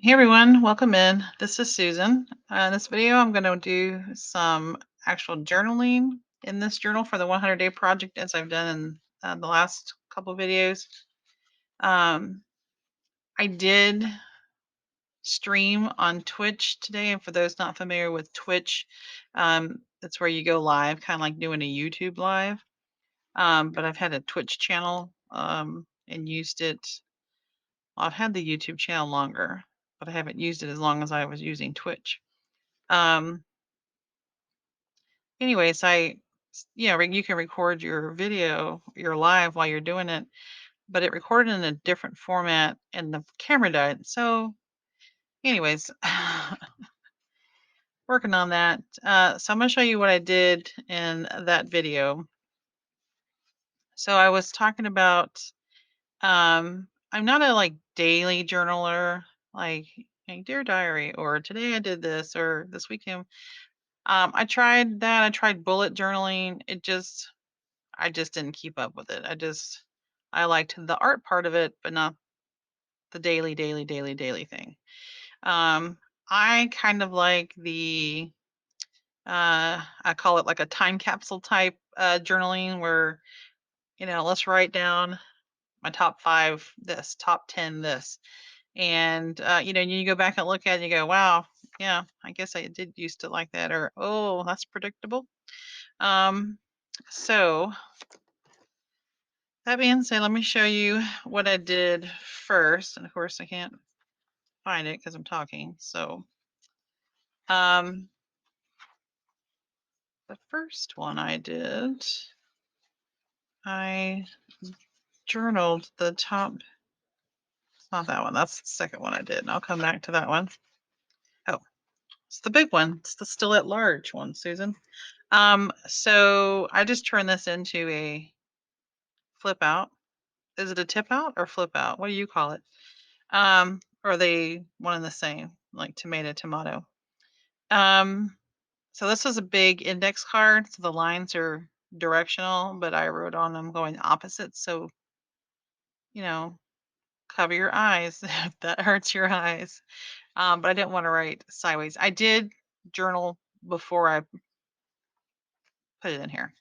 Hey everyone, welcome in. This is Susan. In this video, I'm going to do some actual journaling in this journal for the 100-day project, as I've done in the last couple videos. I did stream on Twitch today, and for those not familiar with Twitch, that's where you go live, kind of like doing a YouTube live. But I've had a Twitch channel and used it. Well, I've had the YouTube channel longer, but I haven't used it as long as I was using Twitch. Um, anyways, you can record your video, your live while you're doing it, but it recorded in a different format and the camera died. So anyways, working on that. So I'm gonna show you what I did in that video. So I was talking about, I'm not a like daily journaler, like dear diary, or today I did this, or this weekend. I tried that. I tried bullet journaling. I just didn't keep up with it. I liked the art part of it, but not the daily thing. Um, I kind of like I call it like a time capsule type journaling where, let's write down my top 5 this, top 10 this. And you go back and look at it and you go, wow, yeah, I guess I did used to like that, or oh, that's predictable. Um, so that being said, let me show you what I did first. And of course, I can't find it because I'm talking. So, um, the first one I did, I journaled the top. It's not that one. That's the second one I did. And I'll come back to that one. Oh, it's the big one. It's the still at large one, Susan. So I just turned this into a flip out. Is it a tip out or flip out? What do you call it? Or are they one and the same, like tomato? Um, so this was a big index card, so the lines are directional, but I wrote on them going opposite. So, you know, cover your eyes if that hurts your eyes. But I didn't want to write sideways. I did journal before I put it in here.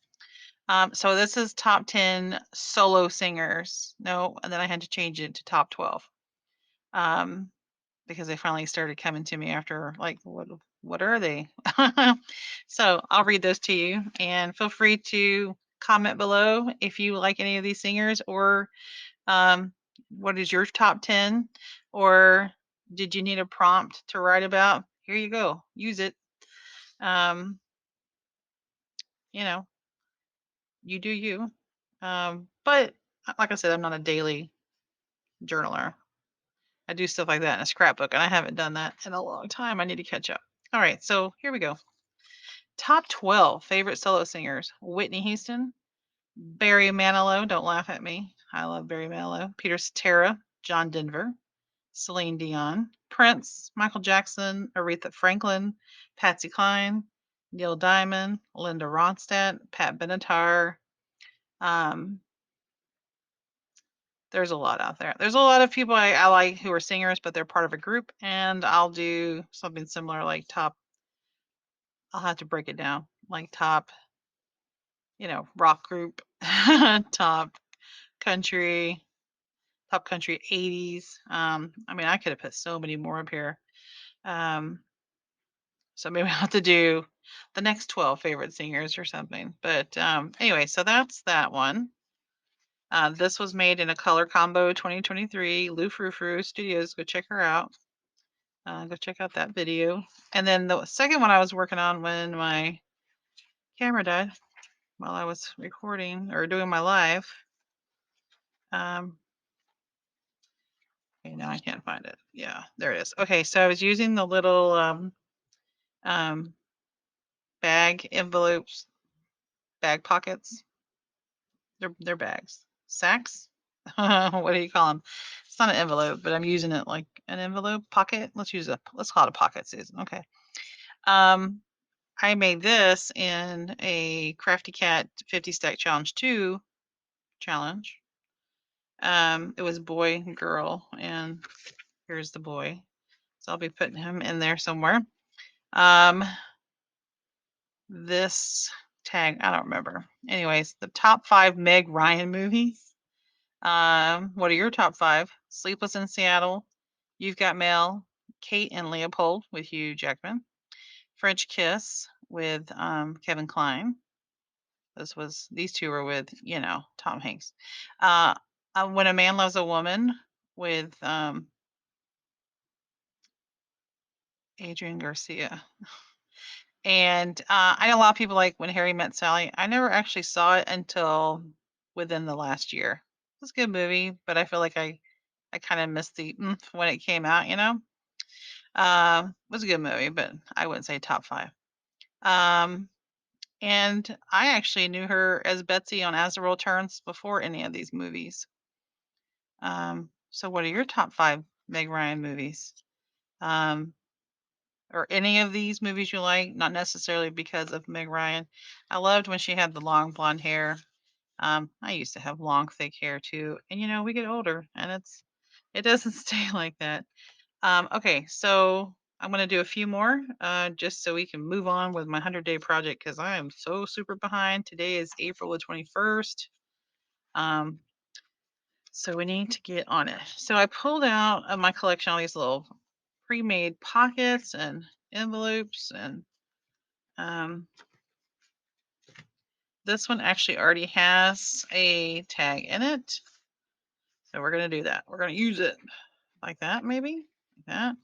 So this is top 10 solo singers. No, and then I had to change it to top 12. Because they finally started coming to me after like what are they? So I'll read those to you, and feel free to comment below if you like any of these singers, or what is your top 10, or did you need a prompt to write about? Here you go, use it. um, you know you do you. But like I said, I'm not a daily journaler. I do stuff like that in a scrapbook, and I haven't done that in a long time. I need to catch up. All right, so here we go. Top 12 favorite solo singers: Whitney Houston, Barry Manilow. Don't laugh at me. I love Barry Manilow. Peter Cetera, John Denver, Celine Dion, Prince, Michael Jackson, Aretha Franklin, Patsy Cline, Neil Diamond, Linda Ronstadt, Pat Benatar. Um, there's a lot out there. There's a lot of people I like who are singers, but they're part of a group, and I'll do something similar like top. I'll have to break it down, like top, rock group, top country, top country 80s. I mean, I could have put so many more up here. Um, so maybe I'll have to do the next 12 favorite singers or something. But anyway, so that's that one. This was made in a color combo 2023. Lou Frou Frou Studios. Go check her out. Go check out that video. And then the second one I was working on when my camera died while I was recording or doing my live. Okay, now I can't find it. Yeah, there it is. Okay, so I was using the little um, bag envelopes, bag pockets. They're bags, sacks. What do you call them? It's not an envelope, but I'm using it like an envelope pocket. Let's call it a pocket, Susan. Okay. Um, I made this in a Crafty Cat 50 Stack Challenge 2 challenge. It was boy and girl, and here's the boy. So I'll be putting him in there somewhere. Um, this tag, I don't remember. Anyways, the top 5 Meg Ryan movies. What are your top 5? Sleepless in Seattle, You've Got Mail, Kate and Leopold with Hugh Jackman, French Kiss with Kevin Kline. These two were with, Tom Hanks. Uh, When a Man Loves a Woman with Adrian Garcia. And I know a lot of people like When Harry Met Sally. I never actually saw it until within the last year. It was a good movie, but I feel like I kind of missed the when it came out. It was a good movie, but I wouldn't say top 5. Um, and I actually knew her as Betsy on As the World Turns before any of these movies. So what are your top 5 Meg Ryan movies? Um, or any of these movies you like, not necessarily because of Meg Ryan. I loved when she had the long blonde hair. I used to have long, thick hair too. And we get older and it doesn't stay like that. Okay, so I'm gonna do a few more, just so we can move on with my 100-day project because I am so super behind. Today is April the 21st. Um, so we need to get on it. So I pulled out of my collection all these little pre-made pockets and envelopes, and um, this one actually already has a tag in it. So we're gonna do that. We're gonna use it like that, maybe like that,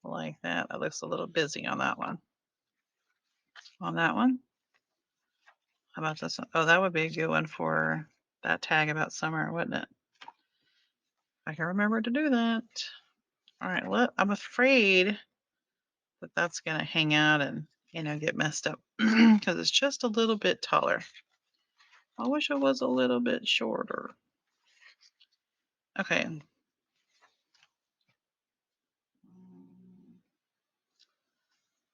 like that. That looks a little busy on that one. On that one. How about this one? Oh, that would be a good one for that tag about summer, wouldn't it? I can remember to do that. All right, well, I'm afraid that that's gonna hang out and get messed up because it's just a little bit taller. I wish it was a little bit shorter. Okay.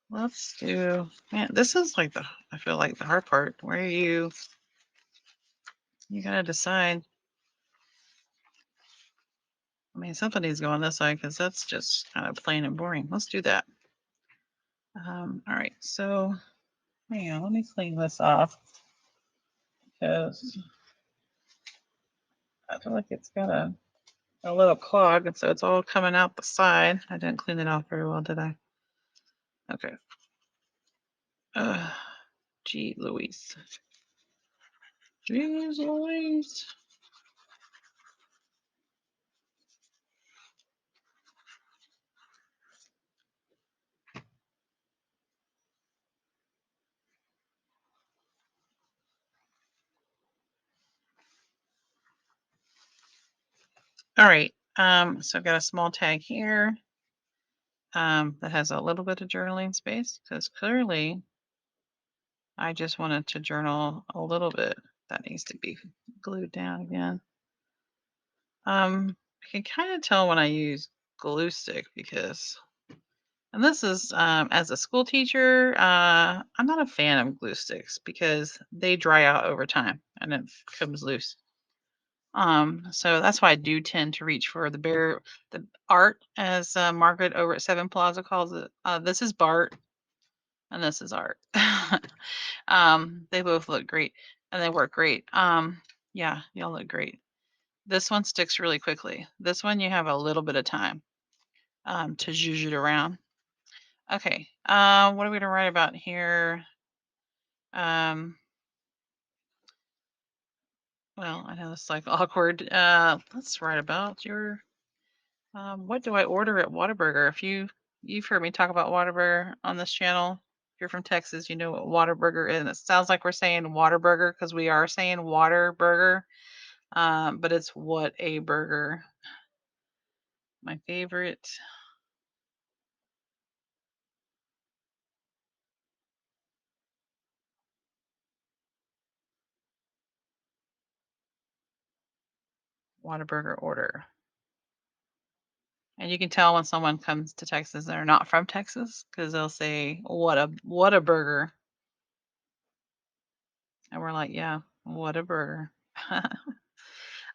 Let's do, man, this is like I feel like the hard part where you gotta decide. I mean, something needs to go on this side because that's just kind of plain and boring. Let's do that. All right, so hang on, let me clean this off because I feel like it's got a little clog, and so it's all coming out the side. I didn't clean it off very well, did I? Okay. Gee Louise. Jeez Louise. All right. So I've got a small tag here that has a little bit of journaling space because clearly I just wanted to journal a little bit. That needs to be glued down again. I can kind of tell when I use glue stick because, and this is as a school teacher, I'm not a fan of glue sticks because they dry out over time and it comes loose. So that's why I do tend to reach for the art, as Margaret over at Seven Plaza calls it. This is Bart, and this is art. They both look great, and they work great. Yeah, y'all look great. This one sticks really quickly. This one you have a little bit of time to zhuzh it around. Okay, what are we gonna write about here? Um, well, I know it's like awkward. Let's write about your what do I order at Whataburger? If you've heard me talk about Whataburger on this channel, if you're from Texas, you know what Whataburger is. And it sounds like we're saying Whataburger because we are saying water burger, but it's what a burger. My favorite Whataburger order. And you can tell when someone comes to Texas and they're not from Texas because they'll say, what a burger. And we're like, yeah, what a burger. All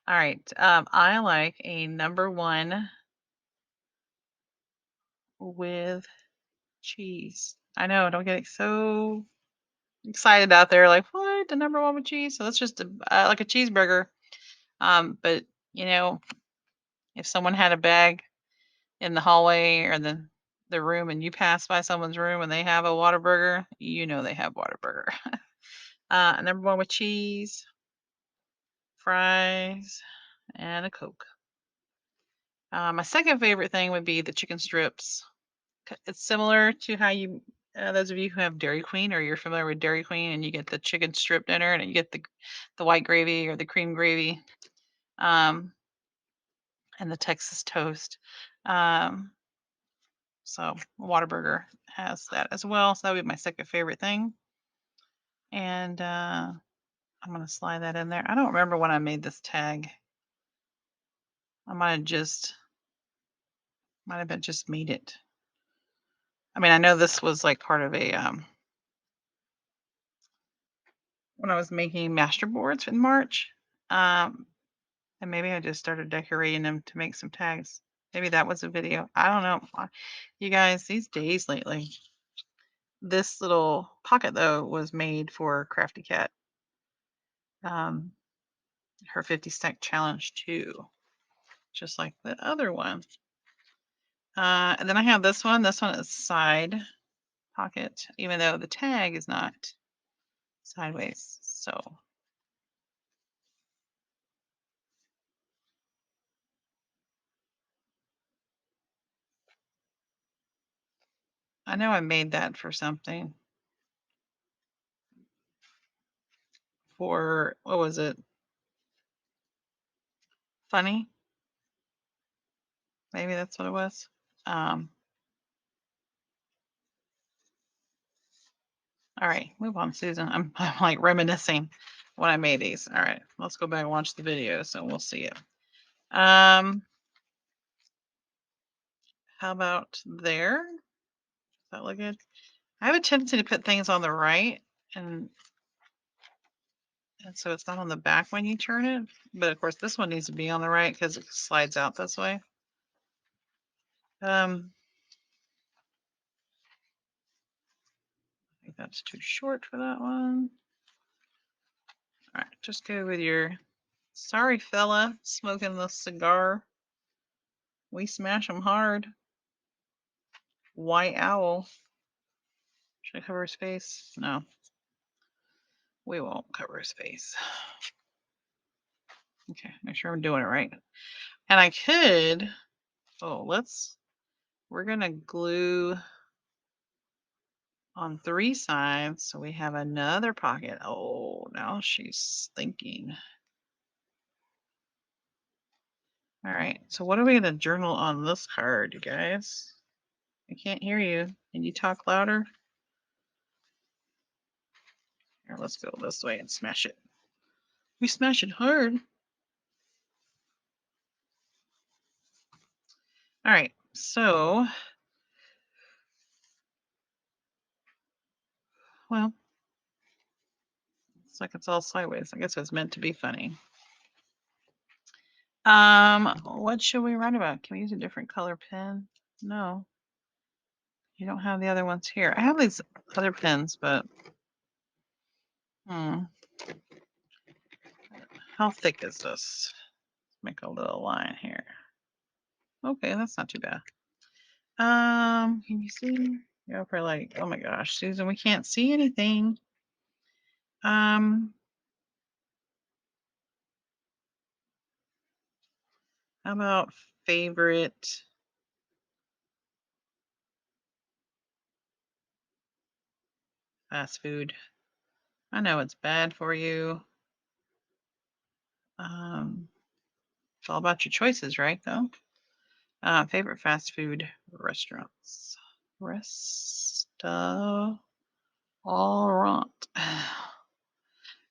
right. I like a number one with cheese. I know, don't get so excited out there like, "What? The number 1 with cheese?" So that's just like a cheeseburger. But, you know, if someone had a bag in the hallway or the room and you pass by someone's room and they have a Whataburger, you know they have Whataburger. Number 1 with cheese, fries, and a Coke. My second favorite thing would be the chicken strips. It's similar to how you those of you who have Dairy Queen or you're familiar with Dairy Queen and you get the chicken strip dinner and you get the white gravy or the cream gravy, um, and the Texas toast. Um, so Whataburger has that as well. So that would be my second favorite thing. And I'm gonna slide that in there. I don't remember when I made this tag. I might have been just made it. I mean, I know this was like part of a when I was making master boards in March. Um, and maybe I just started decorating them to make some tags. Maybe that was a video. I don't know. You guys, these days lately, this little pocket though was made for Crafty Cat. Um, her 50 stack challenge too, just like the other one. And then I have this one. This one is side pocket, even though the tag is not sideways. So I know I made that for something. For what was it? Funny? Maybe that's what it was. Um, all right, move on, Susan. I'm like reminiscing when I made these. All right, let's go back and watch the video so we'll see it. How about there? Does that look good? I have a tendency to put things on the right and so it's not on the back when you turn it. But of course, this one needs to be on the right because it slides out this way. I think that's too short for that one. All right, just go with your sorry fella smoking the cigar. We smash them hard. White owl. Should I cover his face? No, we won't cover his face. Okay, make sure I'm doing it right. And I could, we're gonna glue on 3 sides so we have another pocket. Oh, now she's thinking. All right, so what are we gonna journal on this card, you guys? I can't hear you. Can you talk louder? Here, let's go this way and smash it. We smash it hard. All right, so, well, it's like it's all sideways. I guess it's meant to be funny. What should we write about? Can we use a different color pen? No. You don't have the other ones here. I have these other pens, but how thick is this? Make a little line here. Okay, that's not too bad. Can you see? You're probably like, oh my gosh, Susan, we can't see anything. How about favorite fast food? I know it's bad for you. It's all about your choices, right? Though. Favorite fast food restaurants. Restaurant.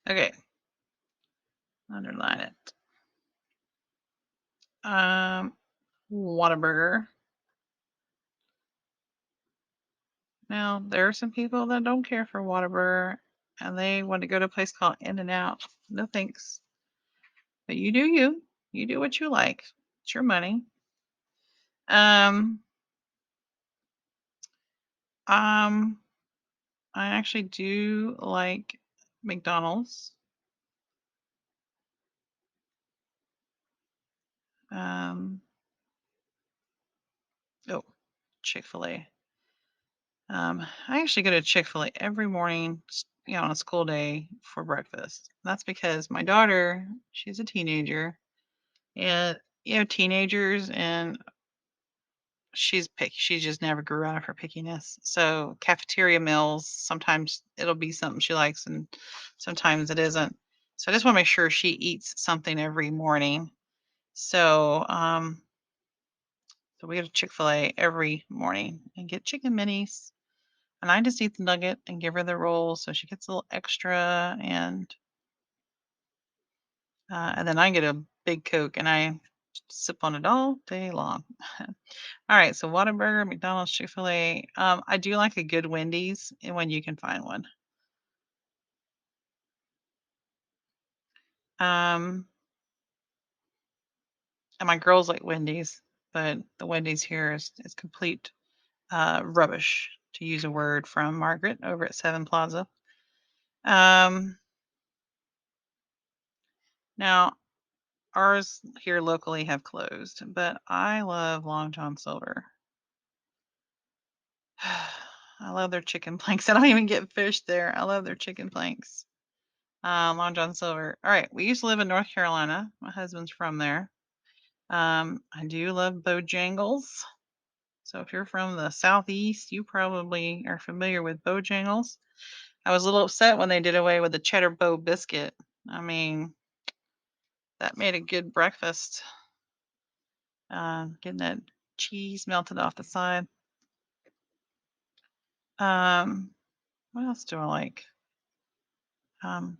Okay. Underline it. Whataburger. Now, there are some people that don't care for Whataburger and they want to go to a place called In-N-Out. No thanks. But you do you. You do what you like. It's your money. Um, Um, I actually do like McDonald's. Um, oh, Chick-fil-A. I actually go to Chick-fil-A every morning, on a school day for breakfast. That's because my daughter, she's a teenager, and teenagers, and she's picky. She just never grew out of her pickiness. So cafeteria meals, sometimes it'll be something she likes, and sometimes it isn't. So I just want to make sure she eats something every morning. So we go to Chick-fil-A every morning and get chicken minis. And I just eat the nugget and give her the roll so she gets a little extra, and then I get a big Coke and I sip on it all day long. All right, so Whataburger, McDonald's, Chick-fil-A. I do like a good Wendy's when you can find one. Um, and my girls like Wendy's, but the Wendy's here is complete rubbish, to use a word from Margaret over at Seven Plaza. Um, Now ours here locally have closed, but I love Long John Silver. I love their chicken planks. I don't even get fish there. I love their chicken planks. Long John Silver. All right, we used to live in North Carolina. My husband's from there. I do love Bojangles. So if you're from the southeast, you probably are familiar with Bojangles. I was a little upset when they did away with the cheddar bow biscuit. I mean, that made a good breakfast. Getting that cheese melted off the side. Um, what else do I like? Um,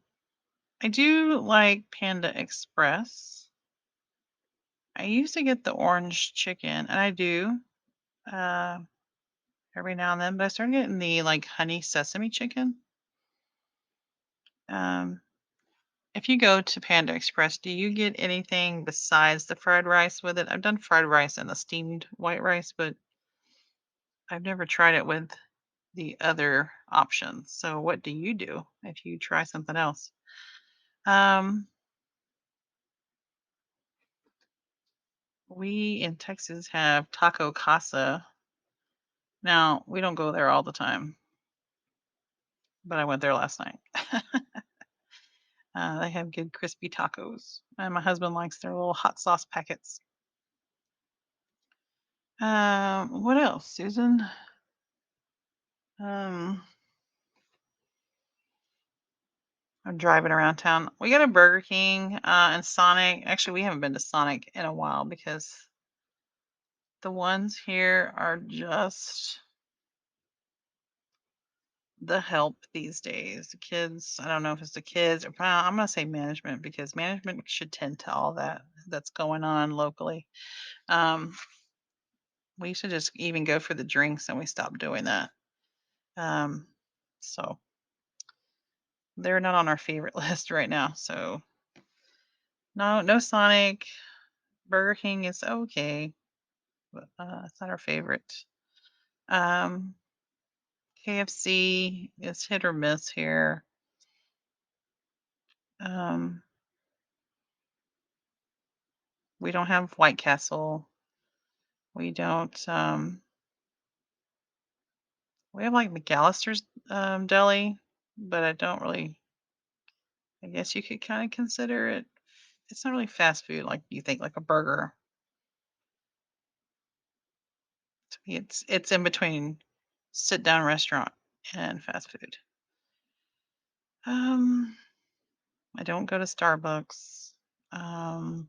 I do like Panda Express. I used to get the orange chicken, and I do uh, every now and then, but I started getting the like honey sesame chicken. Um, if you go to Panda Express, do you get anything besides the fried rice with it? I've done fried rice and the steamed white rice, but I've never tried it with the other options. So what do you do if you try something else? Um, we in Texas have Taco Casa. Now, we don't go there all the time, but I went there last night. They have good crispy tacos, and my husband likes their little hot sauce packets. What else, Susan? Um, I'm driving around town. We got a Burger King and Sonic. Actually, we haven't been to Sonic in a while because the ones here are just the help these days. The kids, I don't know if it's the kids or I'm gonna say management because management should tend to all that that's going on locally. Um, we should just even go for the drinks and we stopped doing that. Um, so they're not on our favorite list right now. So no Sonic. Burger King is okay, but it's not our favorite. Um, KFC is hit or miss here. Um, we don't have White Castle. We don't. We have like McAllister's Deli, but I don't really. I guess you could kind of consider it. It's not really fast food like you think, like a burger. To me, it's in between sit down restaurant and fast food. Um, I don't go to Starbucks, um,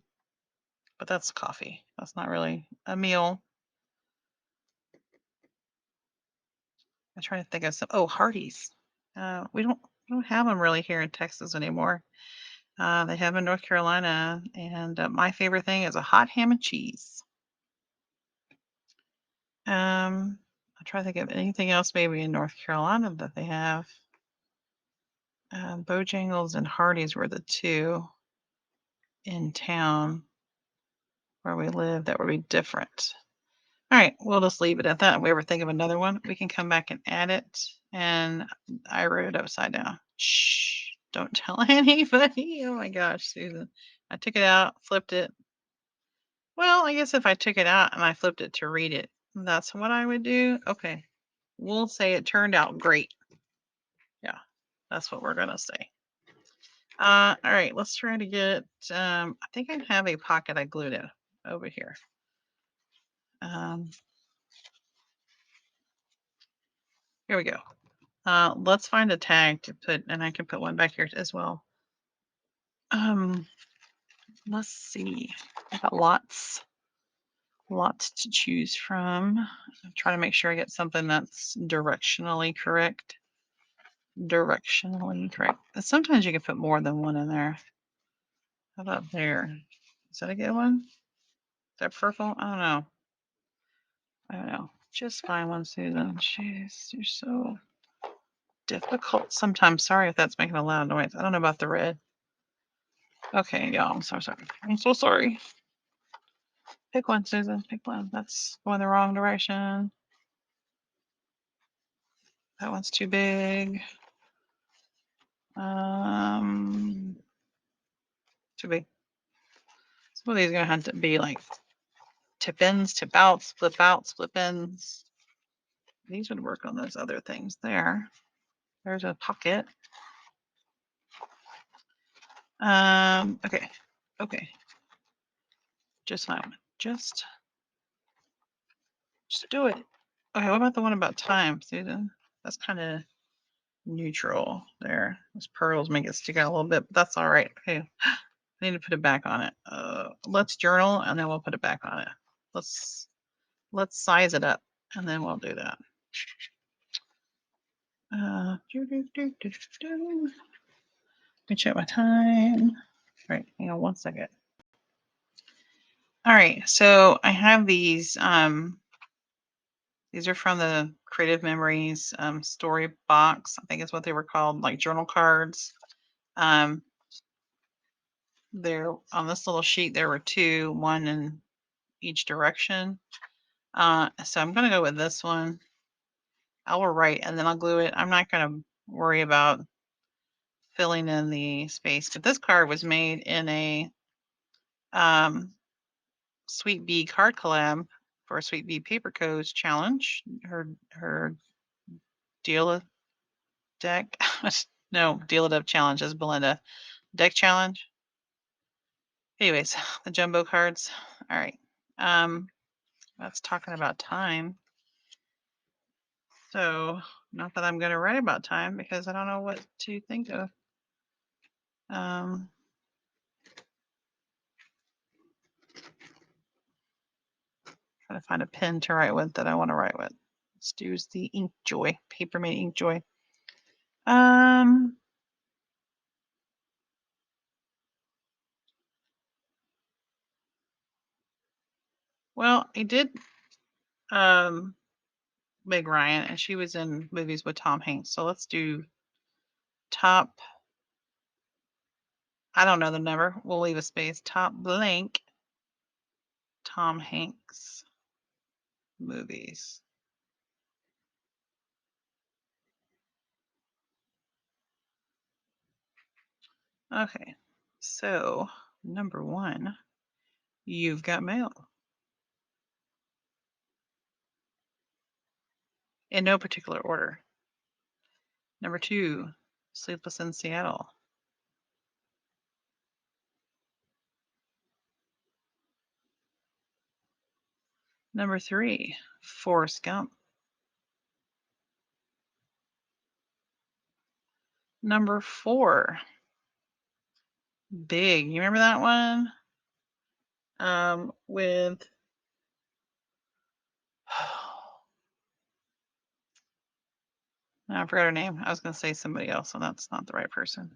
but that's coffee. That's not really a meal. I'm trying to think of some. Oh, Hardee's. We don't have them really here in Texas anymore. They have in North Carolina, and my favorite thing is a hot ham and cheese. I'm trying to think of anything else maybe in North Carolina that they have. Bojangles and Hardee's were the two in town where we live that would be different. All right, we'll just leave it at that. If we ever think of another one, we can come back and add it. And I wrote it upside down. Shh, don't tell anybody. Oh my gosh, Susan. I took it out, flipped it. Well, I guess if I took it out and I flipped it to read it, that's what I would do. Okay. We'll say it turned out great. Yeah, that's what we're going to say. All right, let's try to get, I think I have a pocket I glued in over here. Here we go. Let's find a tag to put, and I can put one back here as well. Let's see. I got lots to choose from. I'm trying to make sure I get something that's directionally correct. Directionally correct. Sometimes you can put more than one in there. How about there? Is that a good one? Is that purple? I don't know. I don't know. Just find one, Susan. Jeez, you're so difficult sometimes. Sorry if that's making a loud noise. I don't know about the red. Okay, y'all. I'm so sorry. I'm so sorry. Pick one, Susan. Pick one. That's going the wrong direction. That one's too big. Too big. Some of these are gonna have to be like tip ins, tip outs, flip ins. These would work on those other things there. There's a pocket. Okay. Okay. Just fine. Just do it. Okay, what about the one about time, Susan? That's kind of neutral there. Those pearls make it stick out a little bit, but that's all right. Okay. I need to put it back on it. Let's journal and then we'll put it back on it. Let's size it up and then we'll do that. Let me check my time. All right, hang on one second. All right, so I have these. These are from the Creative Memories story box. I think is what they were called, like journal cards. There on this little sheet, there were two, one in each direction. So I'm gonna go with this one. I will write and then I'll glue it. I'm not gonna worry about filling in the space, but this card was made in a Sweet Bee card collab for a Sweet Bee Paper Codes challenge. Her deal deck, no, deal it up challenge is Belinda deck challenge. Anyways, the jumbo cards. All right. That's talking about time. So not that I'm going to write about time because I don't know what to think of. Trying to find a pen to write with that I want to write with. Let's use the Ink Joy, Paper Mate Ink Joy. Well, I did Meg Ryan, and she was in movies with Tom Hanks. So let's do top. I don't know the number. We'll leave a space. Top blank Tom Hanks movies. Okay, so number one, You've Got Mail. In no particular order. Number two, Sleepless in Seattle. Number three, Forrest Gump. Number four, Big. You remember that one? With I forgot her name. I was going to say somebody else, and that's not the right person.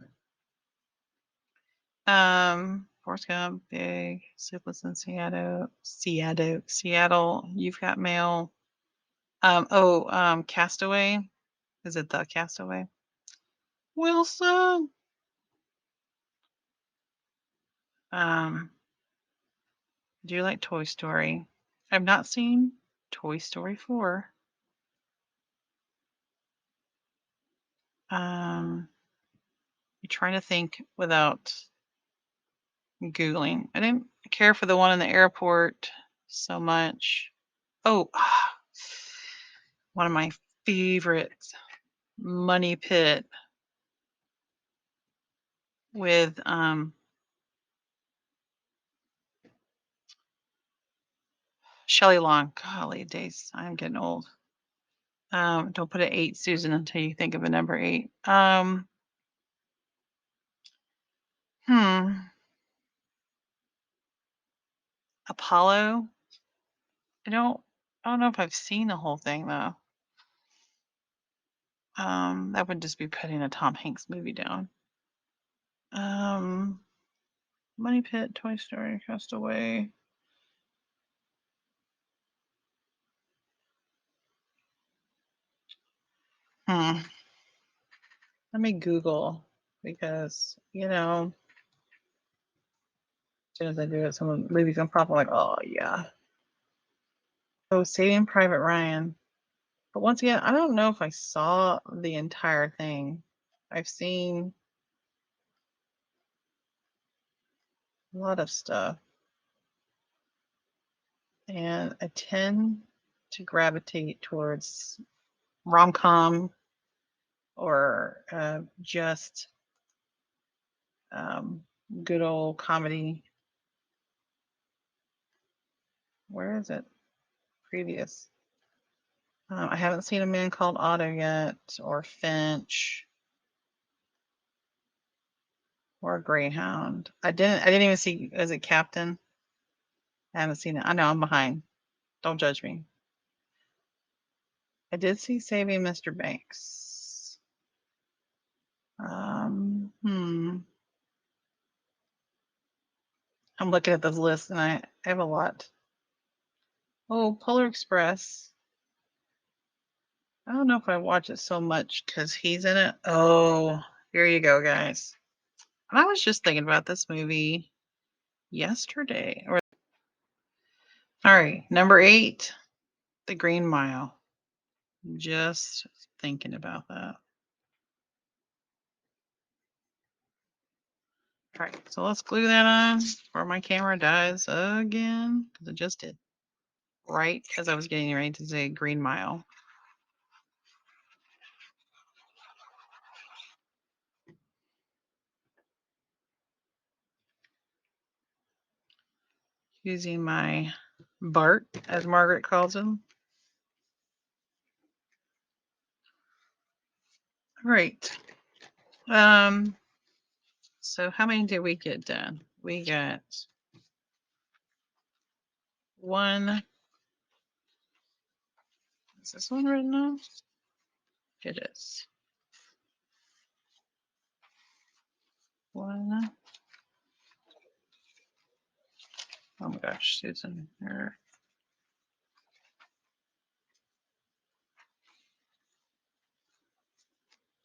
Forrest Gump, Big, Sleepless in Seattle. You've Got Mail. Castaway. Is it The Castaway? Wilson. Do you like Toy Story? I've not seen Toy Story 4. You're trying to think without Googling. I didn't care for the one in the airport so much. Oh, one of my favorites, Money Pit with Shelley Long. Golly days, I'm getting old. Don't put an 8, Susan, until you think of a number 8. Hmm. Apollo. I don't know if I've seen the whole thing though. That would just be putting a Tom Hanks movie down. Money Pit, Toy Story, Castaway. Hmm. Let me Google because as soon as I do it, some movies I'm probably like, oh yeah. Oh, Saving Private Ryan. But once again, I don't know if I saw the entire thing. I've seen a lot of stuff, and I tend to gravitate towards rom-com or just good old comedy. Where is it? Previous. I haven't seen A Man Called Otto yet, or Finch, or Greyhound. I didn't even see. Is it Captain? I haven't seen it. I know I'm behind. Don't judge me. I did see Saving Mr. Banks. I'm looking at this list and I have a lot. Oh, Polar Express. I don't know if I watch it so much because he's in it. Oh, here you go, guys. And I was just thinking about this movie yesterday. All right, number 8, The Green Mile. Just thinking about that. All right, so let's glue that on before my camera dies again, because it just did. Right as I was getting ready to say Green Mile. Using my Bart, as Margaret calls him. All right. So how many did we get done? We got 1. Is this one written on? It is. 1. Oh my gosh, Susan. Here.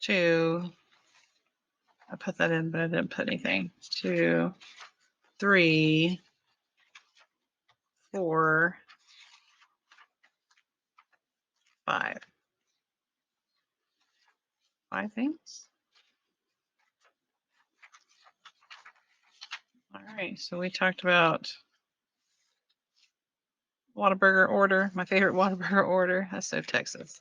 2. I put that in, but I didn't put anything. 2, 3, 4, 5. 5 things. All right, so we talked about Whataburger order, my favorite Whataburger order. That's so Texas.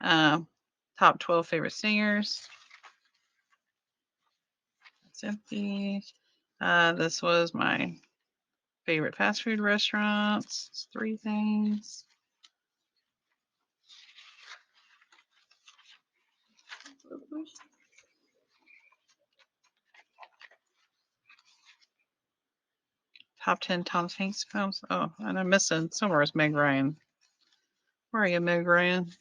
Top 12 favorite singers. That's empty. This was my favorite fast food restaurants. It's 3 things. Top 10 Tom Hanks films. Oh, and I'm missing somewhere is Meg Ryan. Where are you, Meg Ryan?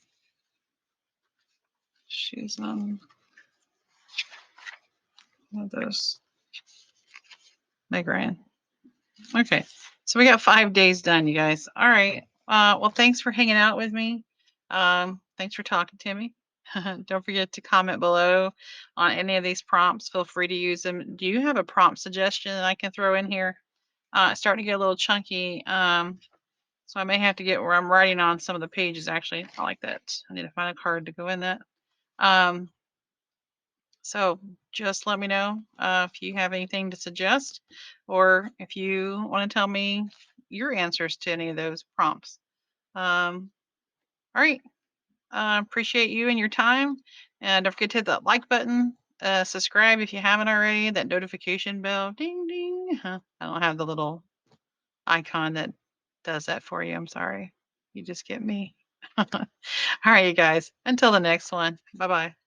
She's on one of those. Meg Ryan. Okay, so we got 5 days done, you guys. All right. Well, thanks for hanging out with me. Thanks for talking to me. Don't forget to comment below on any of these prompts. Feel free to use them. Do you have a prompt suggestion that I can throw in here? It's starting to get a little chunky. So I may have to get where I'm writing on some of the pages. Actually, I like that. I need to find a card to go in that. Um, so just let me know if you have anything to suggest, or if you want to tell me your answers to any of those prompts. All right. Appreciate you and your time. And don't forget to hit that like button. Subscribe if you haven't already. That notification bell. Ding ding. I don't have the little icon that does that for you. I'm sorry. You just get me. All right, you guys. Until the next one. Bye bye.